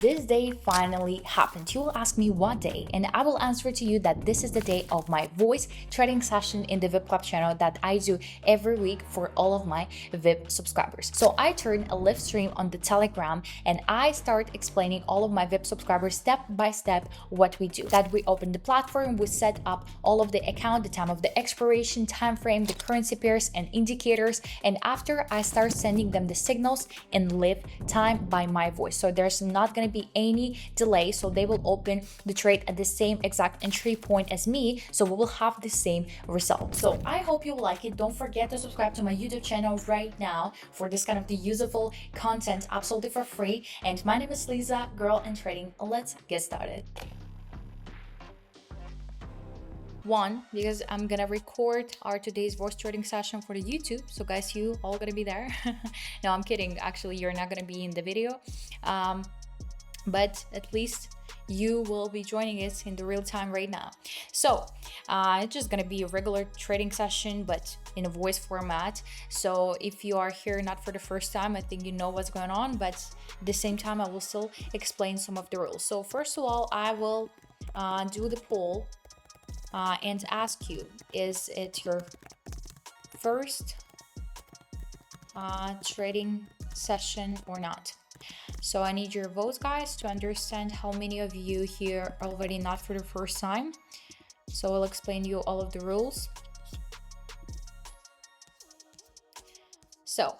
This day finally happened. You will ask me what day, and I will answer to you that this is the day of my voice trading session in the VIP Club channel that I do every week for all of my VIP subscribers. So I turn a live stream on the Telegram and I start explaining all of my VIP subscribers step by step what we do. That we open the platform, we set up all of the account, the time of the expiration, time frame, the currency pairs and indicators, and after I start sending them the signals in live time by my voice. So there's not going to be any delay, so they will open the trade at the same exact entry point as me, so we will have the same result. So I hope you like it. Don't forget to subscribe to my YouTube channel right now for this kind of the useful content absolutely for free. And my name is Lisa, girl in trading. Let's get started. One, because I'm gonna record our today's voice trading session for the YouTube, so guys, you all gonna be there. No, I'm kidding, actually you're not gonna be in the video, but at least you will be joining us in the real time right now. So it's just gonna be a regular trading session but in a voice format. So if you are here not for the first time, I think you know what's going on, but at the same time I will still explain some of the rules. So first of all, I will do the poll and ask you, is it your first trading session or not? So I need your votes, guys, to understand how many of you here are already not for the first time. So I'll explain you all of the rules. So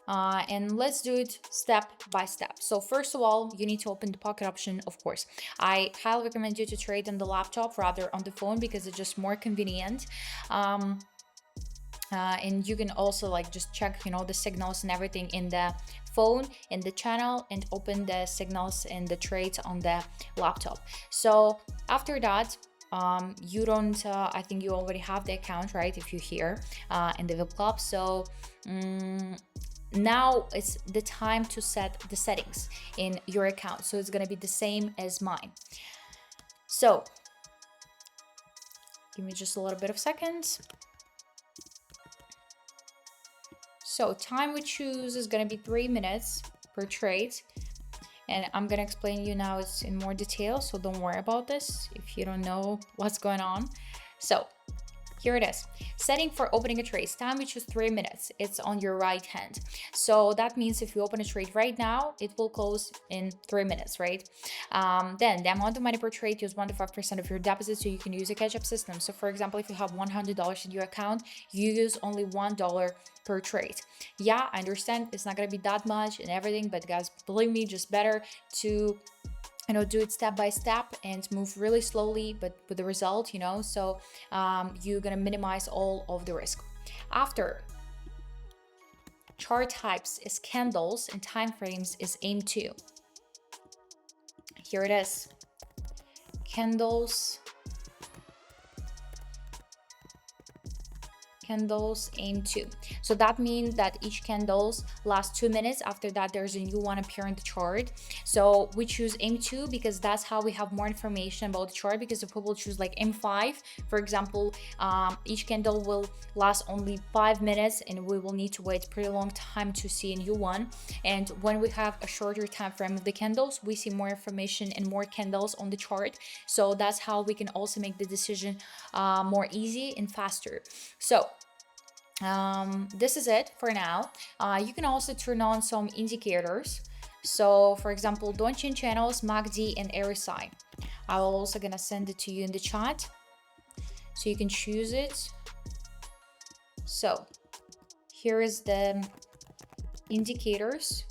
and let's do it step by step. So first of all, you need to open the pocket option, of course. I highly recommend you to trade on the laptop rather on the phone because it's just more convenient. And you can also like just check, you know, the signals and everything in the phone, in the channel, and open the signals and the trades on the laptop. So after that, you don't I think you already have the account, right, if you're here in the VIP Club. So now it's the time to set the settings in your account, so it's going to be the same as mine. So give me just a little bit of seconds. So time we choose is going to be 3 minutes per trade, and I'm going to explain you now it's in more detail, so don't worry about this if you don't know what's going on. So here it is. Setting for opening a trade. Time we choose 3 minutes. It's on your right hand. So that means if you open a trade right now, it will close in 3 minutes, right? Then the amount of money per trade, use 1 to 5% of your deposit, so you can use a catch-up system. So for example, if you have $100 in your account, you use only $1 per trade. Yeah, I understand it's not gonna be that much and everything, but guys, believe me, just better to do it step by step and move really slowly, but with the result, so you're gonna minimize all of the risk. After, chart types is candles and time frames is aim 2. Here it is. Candles aim 2. So that means that each candles last 2 minutes. After that, there's a new one appear in the chart. So we choose aim 2 because that's how we have more information about the chart, because if people choose like aim 5, for example, each candle will last only 5 minutes and we will need to wait a pretty long time to see a new one. And when we have a shorter time frame of the candles, we see more information and more candles on the chart. So that's how we can also make the decision more easy and faster. So this is it for now. You can also turn on some indicators. So for example, Donchian channels, MACD and RSI. I will also gonna send it to you in the chat so you can choose it. So here is the indicators.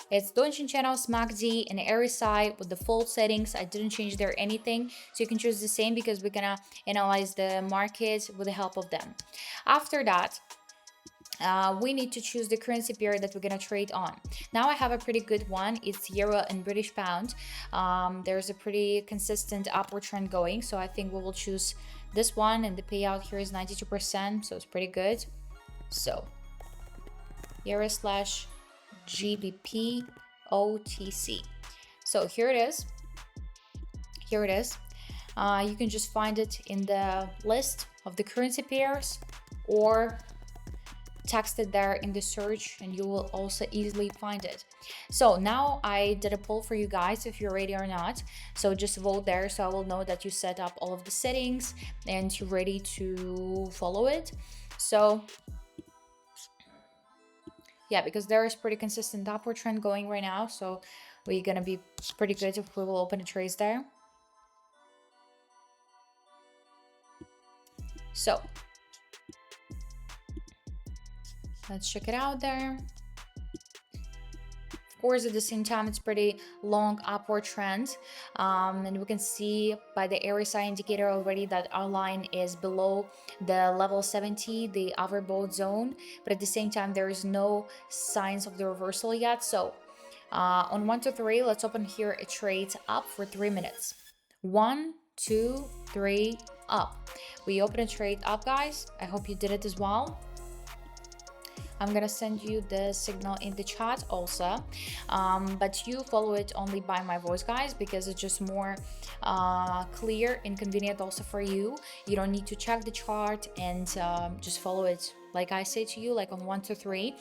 It's Donchian channels, MACD and RSI with default settings. I didn't change there anything, so you can choose the same because we're gonna analyze the market with the help of them. After that, we need to choose the currency pair that we're gonna trade on. Now I have a pretty good one. It's Euro and British Pound. There's a pretty consistent upward trend going, so I think we will choose this one, and the payout here is 92%, so it's pretty good. So Euro / GBP OTC. So here it is. You can just find it in the list of the currency pairs, or text it there in the search and you will also easily find it. So now I did a poll for you guys if you're ready or not. So just vote there so I will know that you set up all of the settings and you're ready to follow it. So yeah, because there is pretty consistent upward trend going right now, so we're gonna be pretty good if we will open a trade there. So let's check it out there. Of course, at the same time, it's pretty long upward trend, and we can see by the RSI indicator already that our line is below the level 70, the overbought zone, but at the same time there is no signs of the reversal yet. So on 1 to 3, let's open here a trade up for 3 minutes. 1, 2, 3, up. We open a trade up, guys. I hope you did it as well. I'm gonna send you the signal in the chat also, but you follow it only by my voice, guys, because it's just more clear and convenient also for you. You don't need to check the chart and just follow it like I say to you, like on 1 to 3.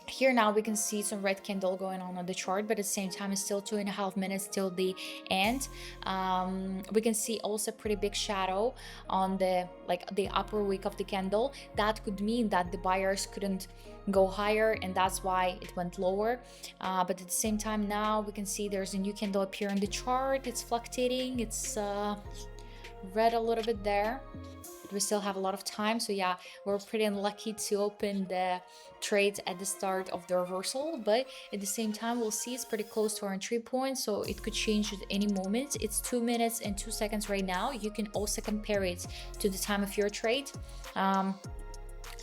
Here now we can see some red candle going on the chart, but at the same time it's still 2.5 minutes till the end. We can see also pretty big shadow on the upper wick of the candle. That could mean that the buyers couldn't go higher and that's why it went lower, but at the same time now we can see there's a new candle appear in the chart. It's fluctuating, it's red a little bit there. We still have a lot of time, so yeah, we're pretty unlucky to open the trades at the start of the reversal, but at the same time we'll see it's pretty close to our entry point, so it could change at any moment. It's 2 minutes and 2 seconds right now. You can also compare it to the time of your trade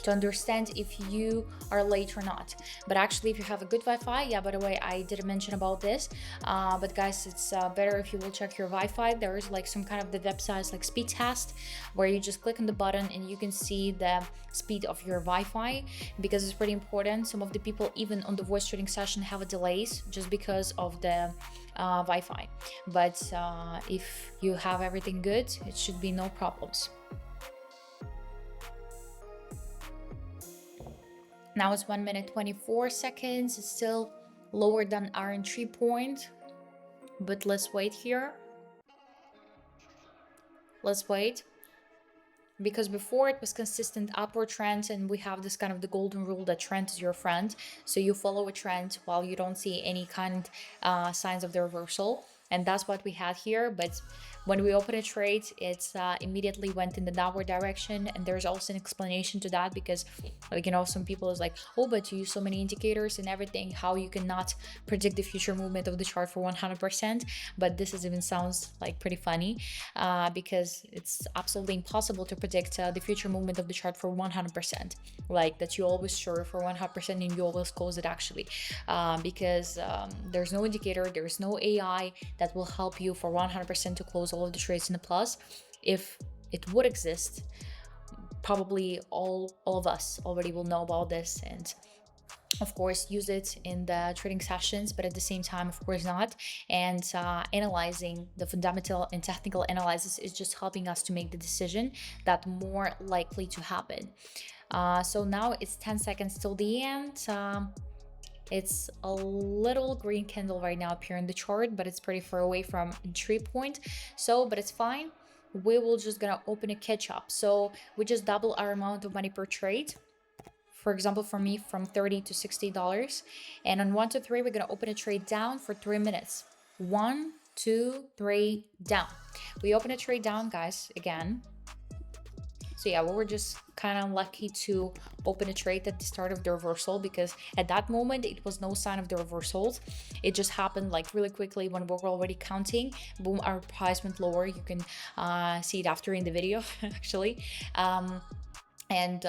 to understand if you are late or not. But actually, if you have a good Wi-Fi, yeah, by the way, I didn't mention about this, but guys, it's better if you will check your Wi-Fi. There is like some kind of the websites like speed test where you just click on the button and you can see the speed of your Wi-Fi, because it's pretty important. Some of the people even on the voice trading session have a delays just because of the Wi-Fi, but if you have everything good, it should be no problems. Now it's 1 minute 24 seconds. It's still lower than our entry point, but let's wait here. Let's wait, because before it was consistent upward trend, and we have this kind of the golden rule that trend is your friend. So you follow a trend while you don't see any kind signs of the reversal, and that's what we had here. But when we open a trade, it immediately went in the downward direction, and there's also an explanation to that, because like, you know, some people is like, oh, but you use so many indicators and everything, how you cannot predict the future movement of the chart for 100%. But this is even sounds like pretty funny, because it's absolutely impossible to predict the future movement of the chart for 100%, like that you always sure for 100% and you always close it actually, because there's no indicator, there's no AI that will help you for 100% to close all of the trades in the plus. If it would exist, probably all of us already will know about this and of course use it in the trading sessions, but at the same time of course not. And analyzing the fundamental and technical analysis is just helping us to make the decision that more likely to happen. So now it's 10 seconds till the end. It's a little green candle right now appearing in the chart, but it's pretty far away from entry point. So, but it's fine. We will just gonna open a catch up. So we just double our amount of money per trade. For example, for me, from $30 to $60. And on 1 to 3, we're gonna open a trade down for 3 minutes. 1, 2, 3, down. We open a trade down, guys, again. So yeah, we were just kind of unlucky to open a trade at the start of the reversal, because at that moment it was no sign of the reversals. It just happened like really quickly when we were already counting. Boom, our price went lower. You can see it after in the video actually. And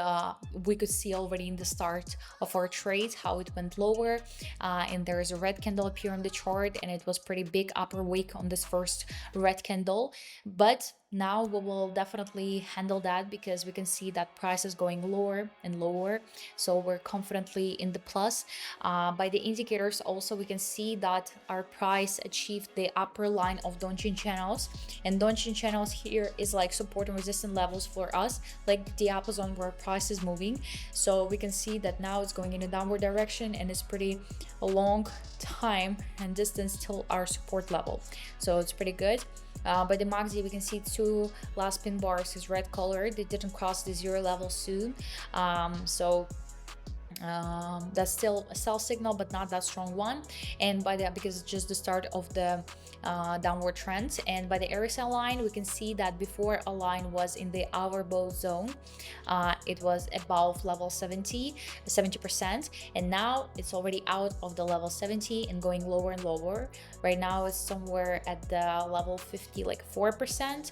we could see already in the start of our trade how it went lower, and there is a red candle appear on the chart, and it was pretty big upper wick on this first red candle. But now we will definitely handle that, because we can see that price is going lower and lower, so we're confidently in the plus. By the indicators also we can see that our price achieved the upper line of Donchian channels, and Donchian channels here is like support and resistance levels for us, like the diapason zone where price is moving. So we can see that now it's going in a downward direction, and it's pretty a long time and distance till our support level. So it's pretty good. By the MACD, we can see two last pin bars is red color. They didn't cross the zero level soon. That's still a sell signal, but not that strong one. And by that, because it's just the start of the downward trend. And by the RSI line, we can see that before a line was in the overbought zone, it was above level 70%, and now it's already out of the level 70 and going lower and lower. Right now it's somewhere at the level 50, like 4%.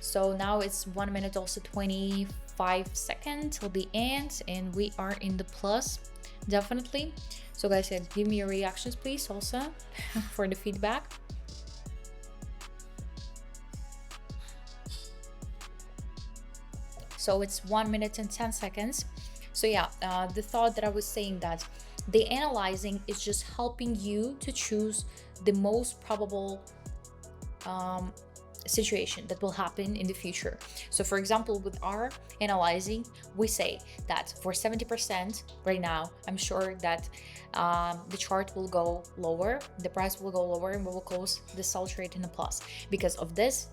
So now it's 1 minute also 25 seconds till the end, and we are in the plus, definitely. So guys, give me your reactions please also for the feedback. So it's 1 minute and 10 seconds. So yeah, the thought that I was saying, that the analyzing is just helping you to choose the most probable situation that will happen in the future. So for example, with our analyzing, we say that for 70% right now, I'm sure that the chart will go lower, the price will go lower, and we will close the sell trade in a plus because of this,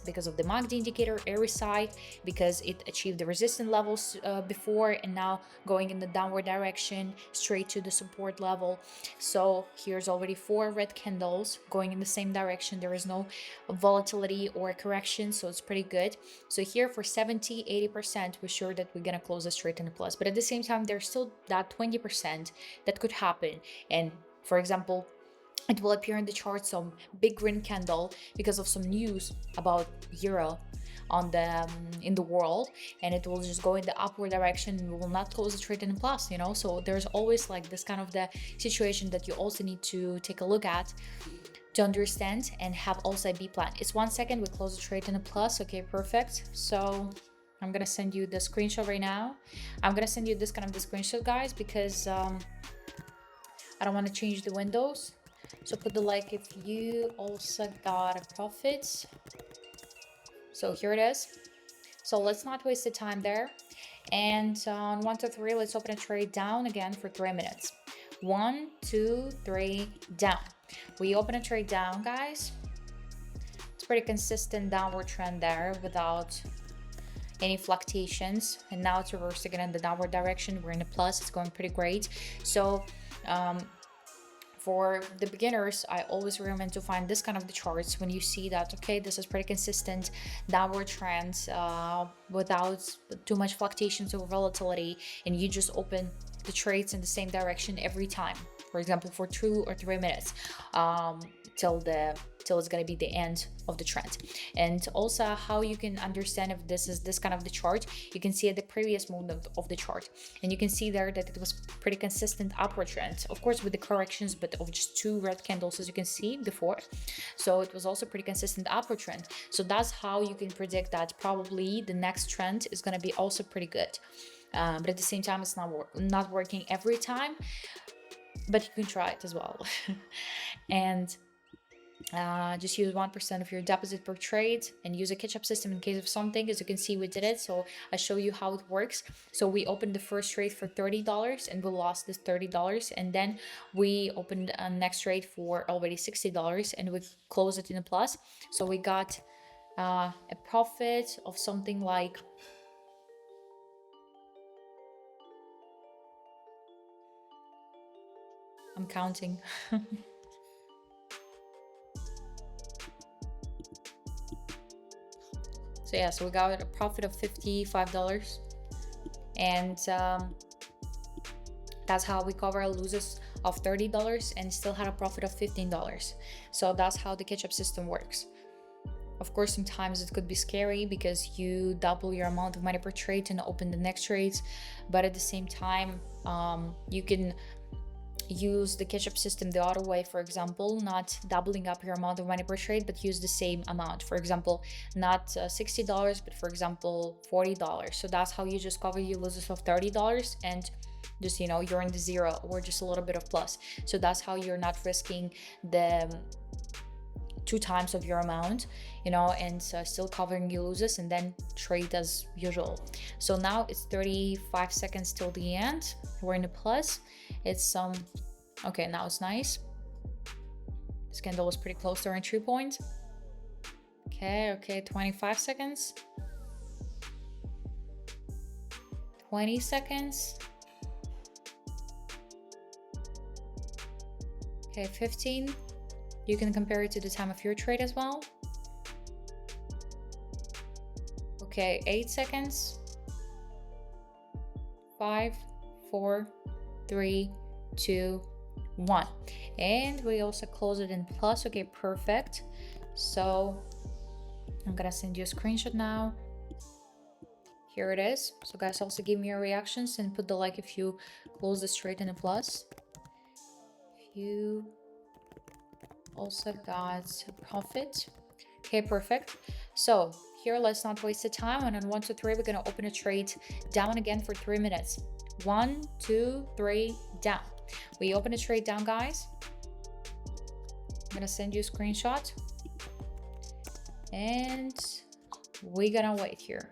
because of the MACD indicator, RSI, because it achieved the resistance levels before, and now going in the downward direction straight to the support level. So here's already 4 red candles going in the same direction. There is no volatility or correction, so it's pretty good. So here for 70-80%, we're sure that we're gonna close the straight in a plus, but at the same time there's still that 20% that could happen. And for example, it will appear in the chart some big green candle because of some news about euro on the in the world, and it will just go in the upward direction and we will not close the trade in a plus, you know. So there's always like this kind of the situation that you also need to take a look at to understand and have also a B plan. It's 1 second, we close the trade in a plus. Okay, perfect. So I'm gonna send you the screenshot right now. I'm gonna send you this kind of the screenshot, guys, because I don't want to change the windows. So put the like if you also got a profit. So here it is. So let's not waste the time there. And on 1 to 3, let's open a trade down again for 3 minutes. 1, 2, 3, down. We open a trade down, guys. It's pretty consistent downward trend there without any fluctuations, and now it's reversed again in the downward direction. We're in a plus, it's going pretty great. So for the beginners, I always recommend to find this kind of the charts when you see that, okay, this is pretty consistent downward trends without too much fluctuations or volatility, and you just open the trades in the same direction every time, for example for 2 or 3 minutes till it's going to be the end of the trend. And also how you can understand if this is this kind of the chart, you can see at the previous movement of the chart, and you can see there that it was pretty consistent upward trend, of course with the corrections, but of just 2 red candles as you can see before. So it was also pretty consistent upward trend. So that's how you can predict that probably the next trend is going to be also pretty good. But at the same time, it's not working every time, but you can try it as well. And just use 1% of your deposit per trade and use a catch-up system in case of something. As you can see, we did it, so I show you how it works. So we opened the first trade for $30 and we lost this $30, and then we opened a next trade for already $60 and we closed it in a plus. So we got a profit of something like I'm counting. So yeah, so we got a profit of $55, and that's how we cover losses of $30 and still had a profit of $15. So that's how the catch-up system works. Of course, sometimes it could be scary because you double your amount of money per trade and open the next trades, but at the same time, you can use the catch-up system the other way, for example, not doubling up your amount of money per trade, but use the same amount, for example, not $60, but for example $40. So that's how you just cover your losses of $30 and just, you know, you're in the zero or just a little bit of plus. So that's how you're not risking the two times of your amount, you know, and still covering your losses, and then trade as usual. So now it's 35 seconds till the end. We're in the plus. It's okay, now it's nice. This candle was pretty close to our entry point. Okay, 25 seconds. 20 seconds. Okay, 15. You can compare it to the time of your trade as well. Okay, 8 seconds. 5, 4, 3, 2, 1. And we also close it in plus. Okay, perfect. So I'm gonna send you a screenshot now. Here it is. So guys, also give me your reactions and put the like if you close this trade in a plus. If you also got a profit. Okay, perfect. So here, let's not waste the time. And on 1, 2, 3, we're gonna open a trade down again for 3 minutes. 1, 2, 3, down. We open a trade down, guys. I'm gonna send you a screenshot. And we're gonna wait here.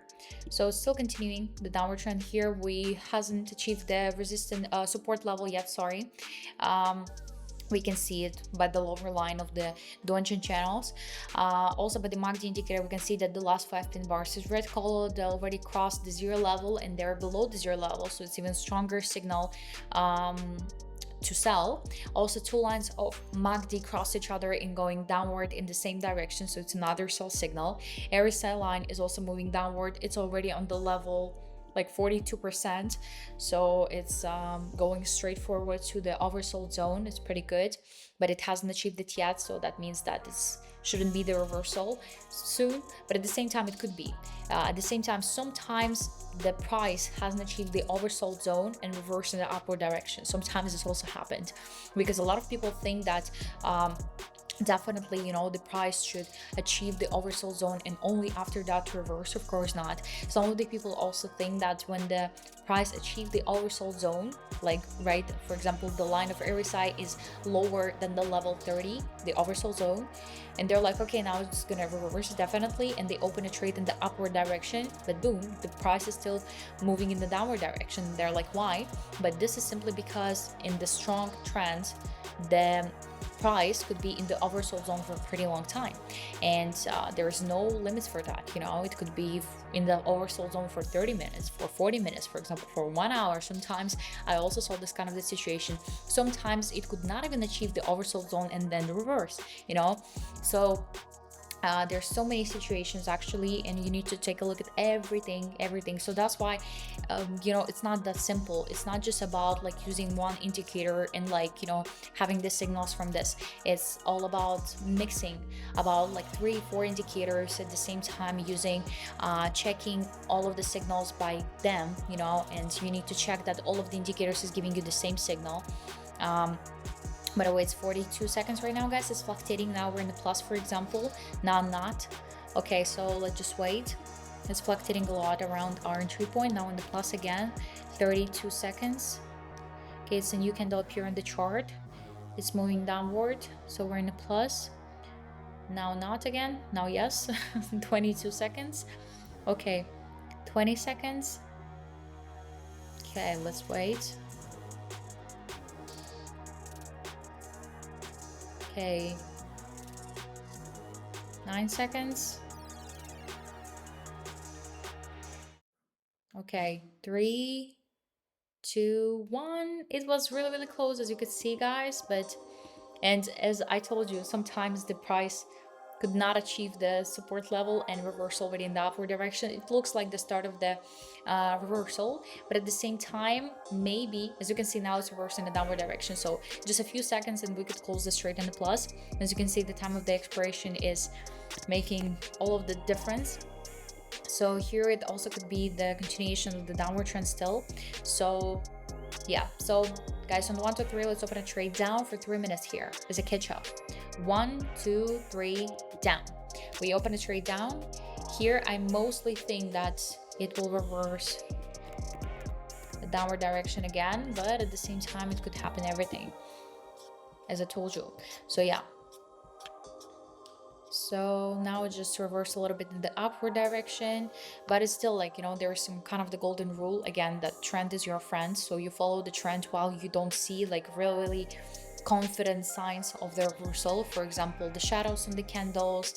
So still continuing the downward trend here. We hasn't achieved the resistance support level yet, sorry. We can see it by the lower line of the Donchian channels. Also by the MACD indicator, we can see that the last 5 pin bars is red colored. They already crossed the 0 level and they're below the 0 level. So it's even stronger signal to sell. Also, 2 lines of MACD cross each other and going downward in the same direction. So it's another sell signal. RSI line is also moving downward. It's already on the level like 42%, so it's going straight forward to the oversold zone. It's pretty good, but it hasn't achieved it yet, so that means that it shouldn't be the reversal soon, but at the same time it could be. At the same time, sometimes the price hasn't achieved the oversold zone and reversed in the upward direction. Sometimes this also happened because a lot of people think that definitely, you know, the price should achieve the oversold zone and only after that reverse. Of course not. Some of the people also think that when the price achieved the oversold zone, like right, for example, the line of RSI is lower than the level 30, the oversold zone, and they're like, okay, now it's gonna reverse definitely, and they open a trade in the upward direction, but boom, the price is still moving in the downward direction. They're like, why? But this is simply because in the strong trend, the price could be in the oversold zone for a pretty long time, and there's no limits for that. You know, it could be in the oversold zone for 30 minutes, for 40 minutes, for example, for 1 hour. Sometimes I also saw this kind of the situation. Sometimes it could not even achieve the oversold zone and then reverse, you know. So there's so many situations actually, and you need to take a look at everything. So that's why you know, it's not that simple. It's not just about like using one indicator and like, you know, having the signals from this. It's all about mixing about like 3-4 indicators at the same time, using checking all of the signals by them, you know, and you need to check that all of the indicators is giving you the same signal. By the way, it's 42 seconds right now, guys. It's fluctuating. Now we're in the plus, for example. Now not. Okay, so let's just wait. It's fluctuating a lot around our entry point. Now in the plus again. 32 seconds. Okay, it's a new candle up here in the chart. It's moving downward. So we're in the plus. Now not again. Now yes. 22 seconds. Okay, 20 seconds. Okay, let's wait. Okay, 9 seconds. Okay, 3, 2, 1. It was really close, as you could see, guys, but and as I told you, sometimes the price could not achieve the support level and reverse already in the upward direction. It looks like the start of the reversal, but at the same time, maybe, as you can see now, it's reversing in the downward direction. So just a few seconds and we could close this trade in the plus. As you can see, the time of the expiration is making all of the difference. So here it also could be the continuation of the downward trend still. So yeah, so guys, on 1, 2, 3, let's open a trade down for 3 minutes here as a catch up. 1, 2, 3, down. We open a trade down here. I mostly think that it will reverse the downward direction again, but at the same time it could happen everything, as I told you. So yeah, So now it just reverse a little bit in the upward direction, but it's still like, there's some kind of the golden rule again that trend is your friend. So you follow the trend while you don't see like really confident signs of the reversal. For example, the shadows on the candles,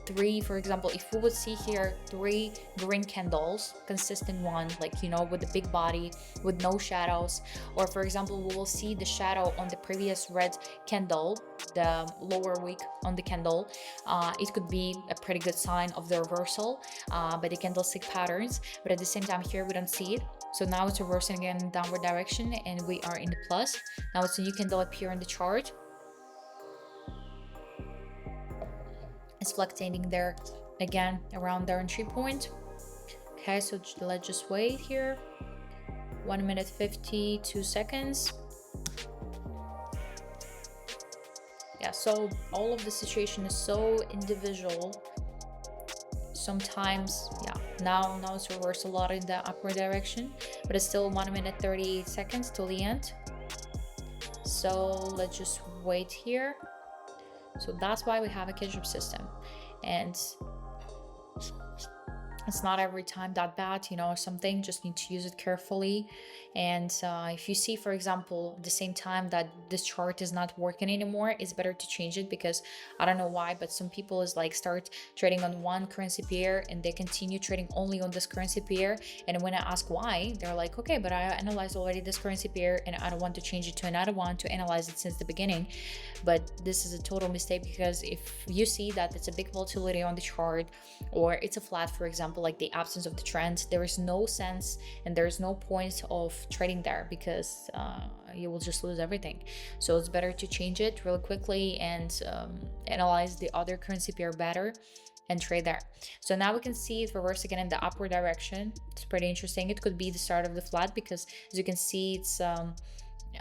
three, for example, if we would see here three green candles, consistent one, like, with the big body, with no shadows, or for example, we will see the shadow on the previous red candle, the lower wick on the candle, it could be a pretty good sign of the reversal by the candlestick patterns. But at the same time here we don't see it, so now it's reversing again in downward direction and we are in the plus. Now it's a new candle appear in the chart. It's fluctuating there again around their entry point. Okay, so let's just wait here. 1 minute 52 seconds. Yeah, so all of the situation is so individual. Sometimes, yeah, now it's reversed a lot in the upward direction, but it's still 1 minute 38 seconds till the end. So let's just wait here. So that's why we have a catch-up system, and it's not every time that bad, something, just need to use it carefully. And if you see, for example, at the same time that this chart is not working anymore, it's better to change it, because I don't know why, but some people is like start trading on one currency pair and they continue trading only on this currency pair. And when I ask why, they're like, okay, but I analyzed already this currency pair and I don't want to change it to another one to analyze it since the beginning. But this is a total mistake, because if you see that it's a big volatility on the chart, or it's a flat, for example, like the absence of the trend, there is no sense and there's no point of trading there, because you will just lose everything. So it's better to change it really quickly and analyze the other currency pair better and trade there. So now we can see it reverse again in the upward direction. It's pretty interesting. It could be the start of the flat, because as you can see, it's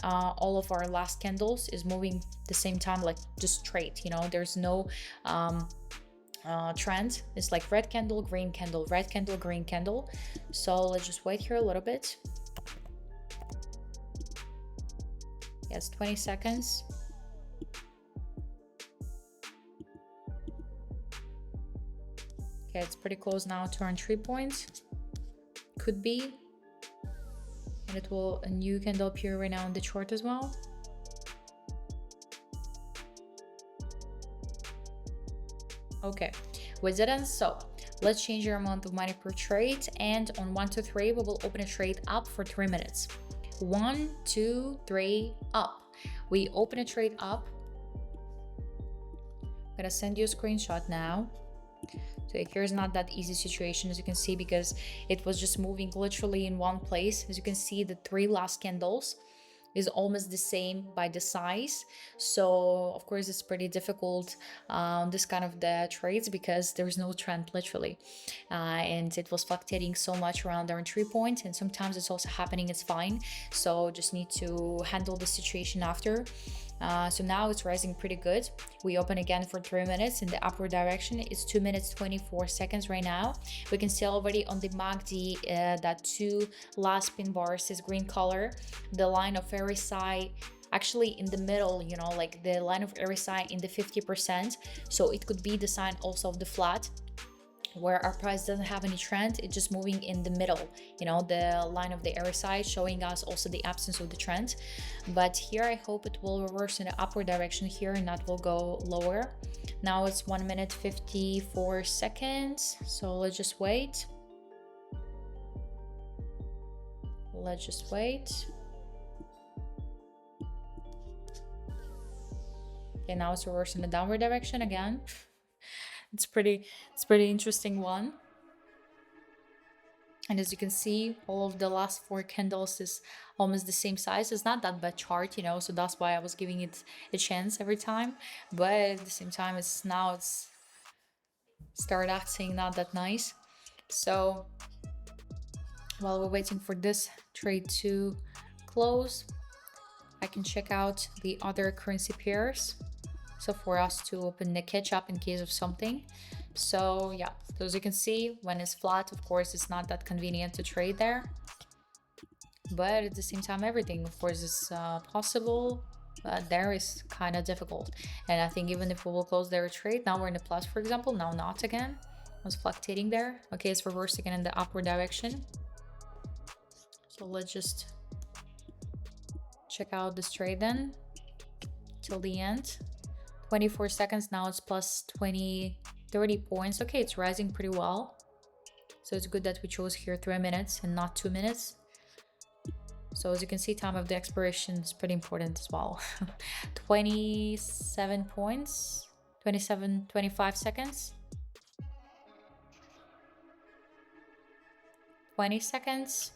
all of our last candles is moving the same time, like just straight, there's no trend. It's like red candle, green candle, red candle, green candle. So let's just wait here a little bit. Yes, 20 seconds. Okay, it's pretty close now to our entry point. Could be. And it will, a new candle appear right now in the chart as well. Okay, with that, so let's change your amount of money per trade, and on 1 to 3 we will open a trade up for 3 minutes. 1 2 3 up. We open a trade up. I'm gonna send you a screenshot now. So here's not that easy situation, as you can see, because it was just moving literally in one place. As you can see, the 3 last candles is almost the same by the size. So of course it's pretty difficult this kind of the trades, because there's no trend literally, and it was fluctuating so much around our entry point, and sometimes it's also happening, it's fine. So just need to handle the situation after. So now it's rising pretty good. We open again for 3 minutes in the upward direction. It's 2 minutes 24 seconds right now. We can see already on the MACD that 2 last pin bars is green color. The line of RSI actually in the middle, like the line of RSI in the 50%. So it could be the sign also of the flat, where our price doesn't have any trend, it's just moving in the middle, the line of the RSI showing us also the absence of the trend. But here I hope it will reverse in the upward direction here and that will go lower. Now it's 1 minute 54 seconds, so let's just wait. Okay, now it's reversing the downward direction again. It's pretty interesting one. And as you can see, all of the last 4 candles is almost the same size. It's not that bad chart, so that's why I was giving it a chance every time. But at the same time, it's start acting not that nice. So while we're waiting for this trade to close, I can check out the other currency pairs. So for us to open the catch up in case of something. So yeah, so as you can see, when it's flat, of course, it's not that convenient to trade there. But at the same time, everything, of course, is possible. there is kind of difficult. And I think even if we will close their trade, now we're in the plus, for example, now not again. I was fluctuating there. Okay, it's reversed again in the upward direction. So let's just check out this trade then till the end. 24 seconds, now it's plus 20, 30 points. Okay, it's rising pretty well. So it's good that we chose here 3 minutes and not 2 minutes. So as you can see, time of the expiration is pretty important as well. 27 points, 25 seconds. 20 seconds.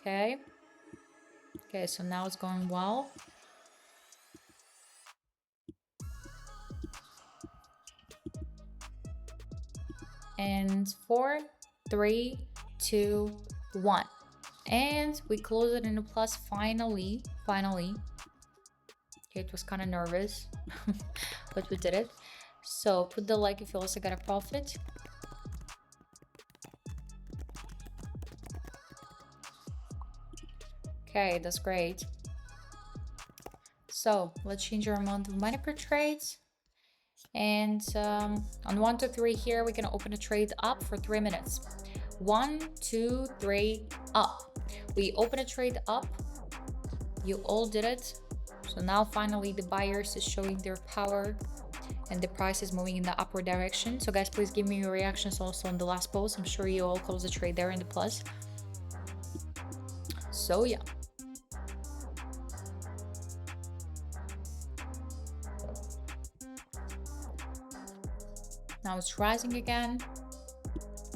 Okay. Okay, so now it's going well. And 4, 3, 2, 1. And we close it in a plus finally. Okay, it was kind of nervous, but we did it. So put the like if you also got a profit. Okay, that's great. So let's change our amount of money per trade. And on 1 to 3 here, we can open a trade up for 3 minutes. 1, 2, 3, up. We open a trade up. You all did it. So now finally the buyers is showing their power and the price is moving in the upward direction. So guys, please give me your reactions also on the last post. I'm sure you all closed the trade there in the plus. So yeah. Now it's rising again.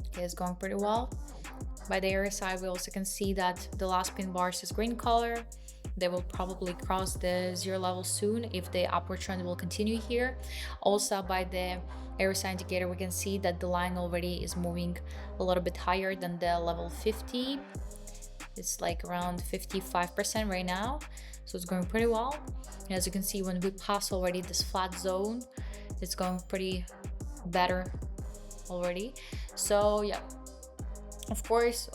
Okay, it's going pretty well. By the RSI, we also can see that the last pin bars is green color. They will probably cross the 0 level soon if the upward trend will continue here. Also by the RSI indicator, we can see that the line already is moving a little bit higher than the level 50. It's like around 55% right now. So it's going pretty well. And as you can see, when we pass already this flat zone, it's going pretty better already. So yeah, of course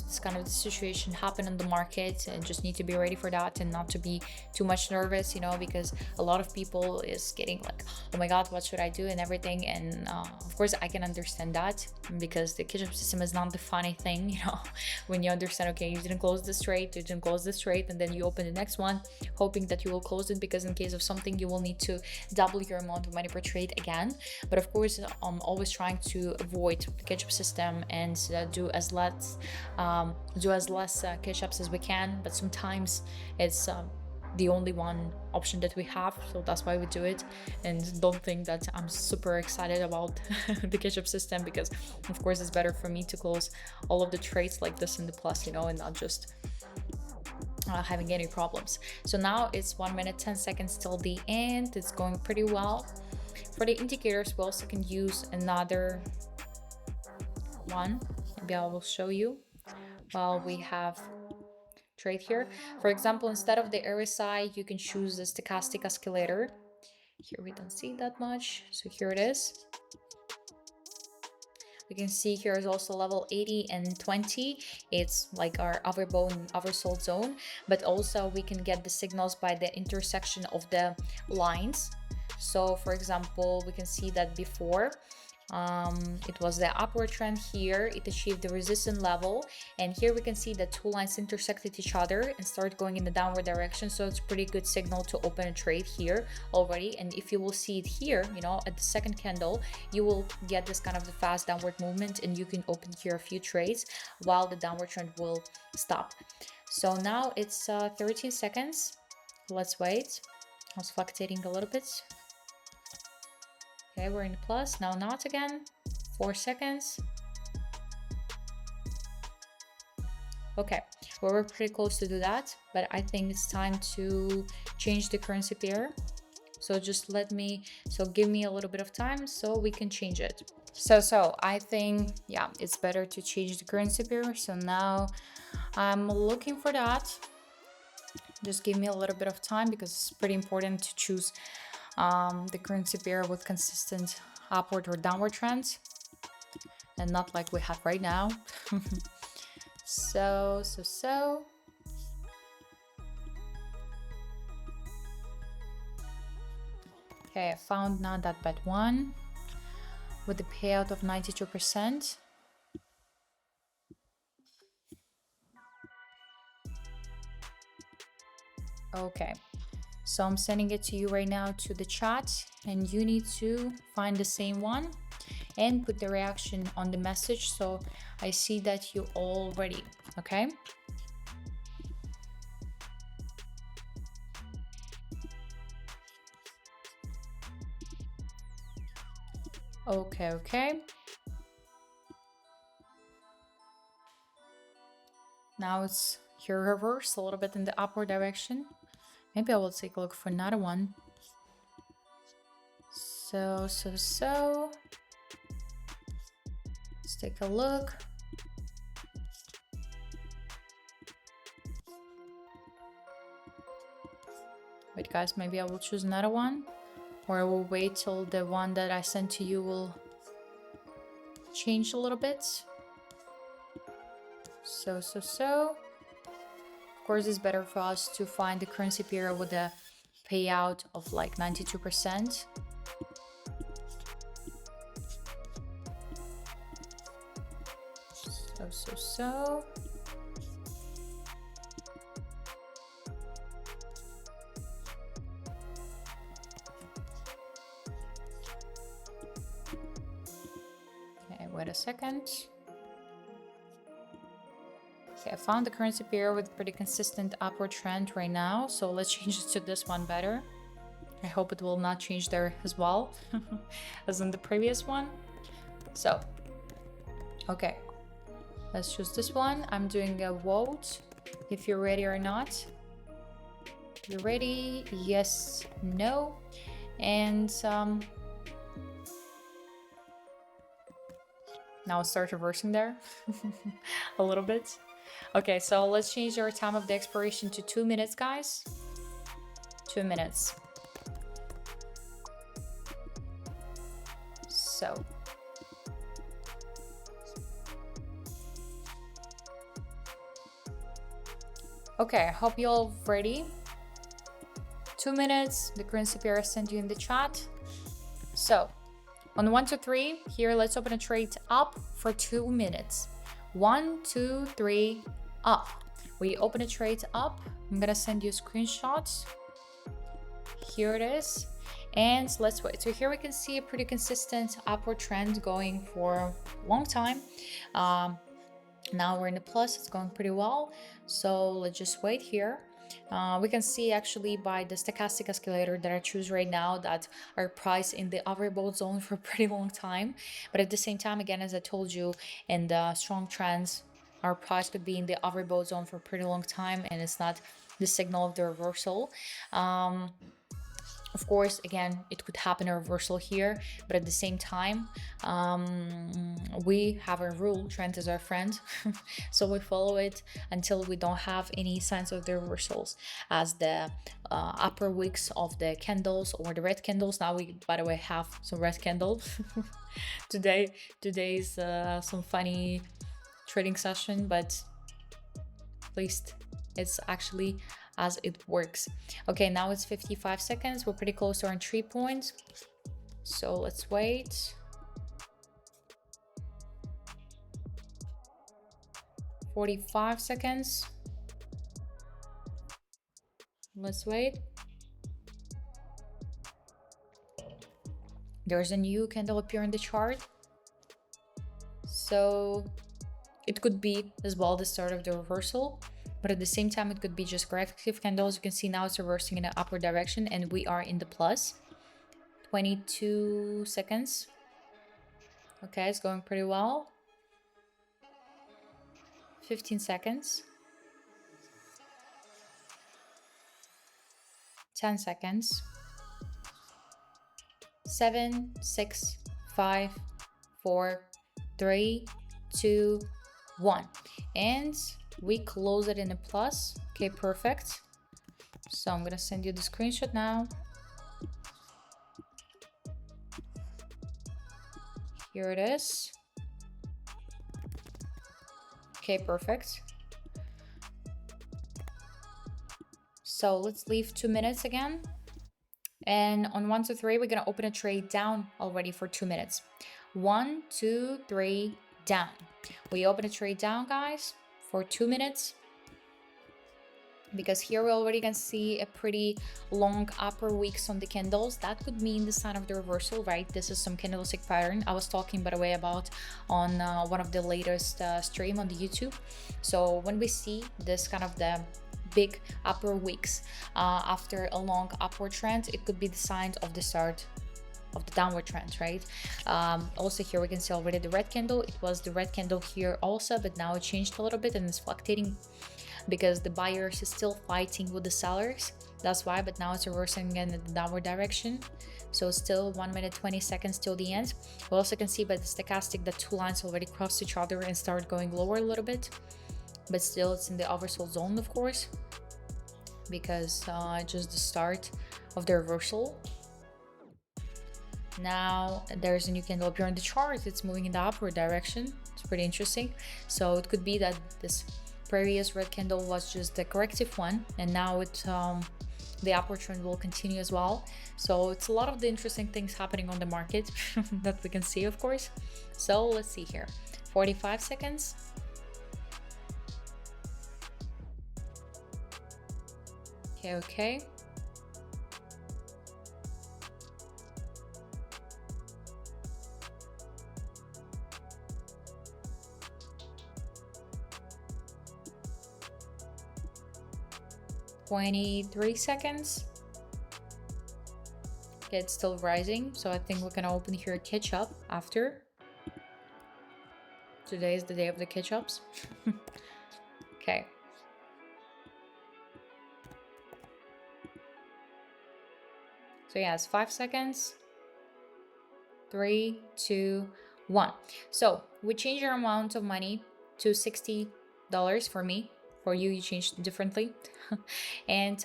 this kind of situation happened in the market, and just need to be ready for that and not to be too much nervous, you know, because a lot of people is getting like, oh my god, what should I do and everything. And of course I can understand that, because the ketchup system is not the funny thing, you know, when you understand, okay, you didn't close this trade, and then you open the next one hoping that you will close it, because in case of something you will need to double your amount of money per trade again. But of course I'm always trying to avoid the ketchup system and do as less catch ups as we can, but sometimes it's the only one option that we have, so that's why we do it. And don't think that I'm super excited about the catch up system, because of course it's better for me to close all of the trades like this in the plus, you know, and not just having any problems. So now it's 1 minute 10 seconds till the end. It's going pretty well. For the indicators, we also can use another one. Maybe I will show you while we have trade here. For example, instead of the RSI, you can choose the stochastic oscillator. Here we don't see that much, so here it is. We can see here is also level 80 and 20. It's like our overbought, oversold zone, but also we can get the signals by the intersection of the lines. So for example, we can see that before it was the upward trend here, it achieved the resistance level, and here we can see that two lines intersected each other and start going in the downward direction. So it's a pretty good signal to open a trade here already. And if you will see it here, you know, at the second candle, you will get this kind of the fast downward movement, and you can open here a few trades while the downward trend will stop. So now it's 13 seconds. Let's wait. I was fluctuating a little bit. Okay, we're in the plus, now not again. 4 seconds. Okay, well, we're pretty close to do that, but I think it's time to change the currency pair. So just give me a little bit of time so we can change it. So I think, yeah, it's better to change the currency pair. So now I'm looking for that. Just give me a little bit of time, because it's pretty important to choose the currency pair with consistent upward or downward trends, and not like we have right now. So Okay, I found not that bad one with the payout of 92%. Okay, so I'm sending it to you right now to the chat, and you need to find the same one and put the reaction on the message so I see that you all ready. Okay. Okay. Now it's here reverse a little bit in the upward direction. Maybe I will take a look for another one. So. Let's take a look. Wait, guys, maybe I will choose another one, or I will wait till the one that I sent to you will change a little bit. So. Of course, it's better for us to find the currency pair with a payout of like 92%. So. Okay, wait a second. Okay, I found the currency pair with pretty consistent upward trend right now, so let's change it to this one better. I hope it will not change there as well as in the previous one. So, okay, let's choose this one. I'm doing a vote if you're ready or not. You're ready? Yes, no. And now start reversing there a little bit. Okay, so let's change our time of the expiration to 2 minutes, guys. 2 minutes. So. Okay, I hope you're all ready. 2 minutes, the currency pair I sent you in the chat. So, on 1, 2, 3, here, let's open a trade up for 2 minutes. 1, 2, 3, up. We open a trade up. I'm gonna send you screenshots. Here it is. And let's wait. So here we can see a pretty consistent upward trend going for a long time. Now we're in the plus, it's going pretty well. So let's just wait here. We can see actually by the stochastic escalator that I choose right now that our price in the overbought zone for a pretty long time. But at the same time, again, as I told you, in the strong trends, our price could be in the overbought zone for a pretty long time, and it's not the signal of the reversal. Of course, again, it could happen a reversal here, but at the same time, we have a rule, trend is our friend. So we follow it until we don't have any signs of the reversals, as the upper wicks of the candles or the red candles. Now we, by the way, have some red candle. Today's some funny trading session, but at least it's actually as it works. Okay, now it's 55 seconds. We're pretty close to our entry point. So let's wait. 45 seconds. Let's wait. There's a new candle appear in the chart. So it could be as well the start of the reversal, but at the same time it could be just corrective candles. You can see now it's reversing in an upward direction and we are in the plus. 22 seconds. Okay, it's going pretty well. 15 seconds. 10 seconds. 7, 6, 5, 4, 3, 2, 1. And we close it in a plus. Okay, perfect. So I'm gonna send you the screenshot now. Here it is. Okay, perfect. So let's leave 2 minutes again. And on 1 to 3, we're gonna open a trade down already for 2 minutes. 1 2 3 down. We open a trade down, guys, for 2 minutes, because here we already can see a pretty long upper wicks on the candles. That could mean the sign of the reversal, right? This is some candlestick pattern I was talking, by the way, about on one of the latest stream on the YouTube. So when we see this kind of the big upper wicks after a long upward trend, it could be the sign of the start of the downward trend, right? Also here we can see already the red candle. It was the red candle here also, but now it changed a little bit and it's fluctuating because the buyers is still fighting with the sellers. That's why, but now it's reversing again in the downward direction. So still 1 minute 20 seconds till the end. We also can see by the stochastic that two lines already crossed each other and start going lower a little bit, but still it's in the oversold zone, of course, because just the start of the reversal. Now there's a new candle appear on the chart. It's moving in the upward direction. It's pretty interesting. So it could be that this previous red candle was just the corrective one, and now it the upward trend will continue as well. So it's a lot of the interesting things happening on the market that we can see, of course. So let's see here, 45 seconds. Okay. 23 seconds. Okay, it's still rising, so I think we're gonna open here catch up after. Today is the day of the catch ups. Okay. So yeah, it's 5 seconds. 3 2 1. So we change our amount of money to $60 for me. For you, you changed differently. And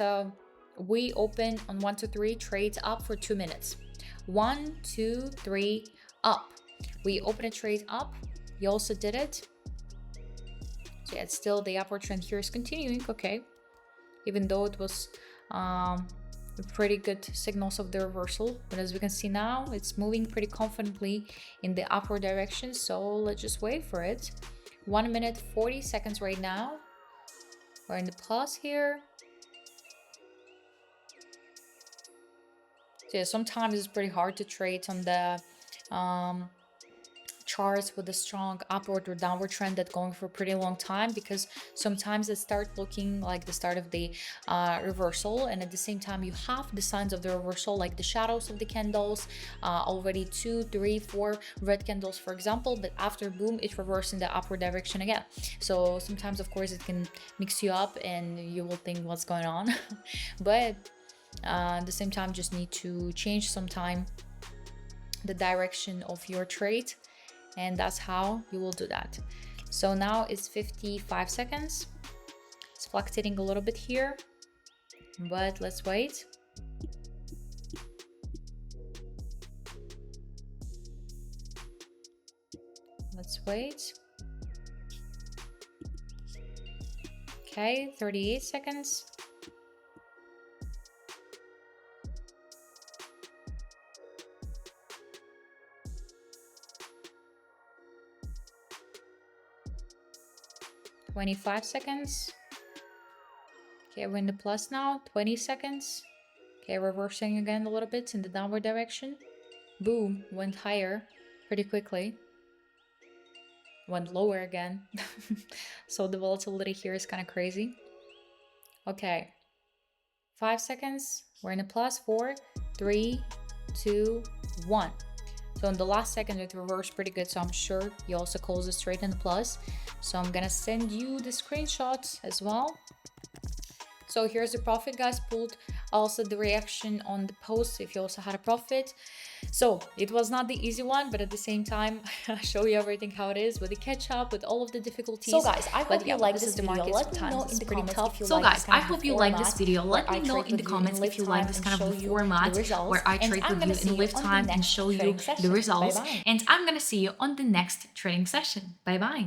we open on 1 to 3 trades up for 2 minutes. 1 2 3 up. We open a trade up. You also did it. So yeah, it's still the upward trend here is continuing. Okay, even though it was pretty good signals of the reversal, but as we can see now, it's moving pretty confidently in the upward direction. So let's just wait for it. 1 minute 40 seconds right now. We're in the plus here. So yeah, sometimes it's pretty hard to trade on the charts with a strong upward or downward trend that's going for a pretty long time, because sometimes it starts looking like the start of the reversal, and at the same time you have the signs of the reversal, like the shadows of the candles, already 2 3 4 red candles, for example, but after boom it reversed in the upward direction again. So sometimes, of course, it can mix you up and you will think what's going on. But at the same time, just need to change sometime the direction of your trade, and that's how you will do that. So now it's 55 seconds. It's fluctuating a little bit here, but let's wait. Let's wait. Okay, 38 seconds. $25 seconds. Okay, we're in the plus now. 20 seconds. Okay, reversing again a little bit in the downward direction. Boom, went higher pretty quickly. Went lower again. So the volatility here is kind of crazy. Okay, 5 seconds. We're in the plus. 4 3 2 1. So in the last second it reversed pretty good, so I'm sure you also close this trade in the plus. So I'm gonna send you the screenshots as well. So here's the profit, guys, pulled. Also the reaction on the post if you also had a profit. So it was not the easy one, but at the same time I show you everything how it is with the catch up, with all of the difficulties. So guys, I hope you like this video. Let me know in the comments if you like this kind of video. Let me know in the comments if you like this kind of format where I trade with you in live time and show you the results. And I'm gonna see you on the next trading session. Bye bye.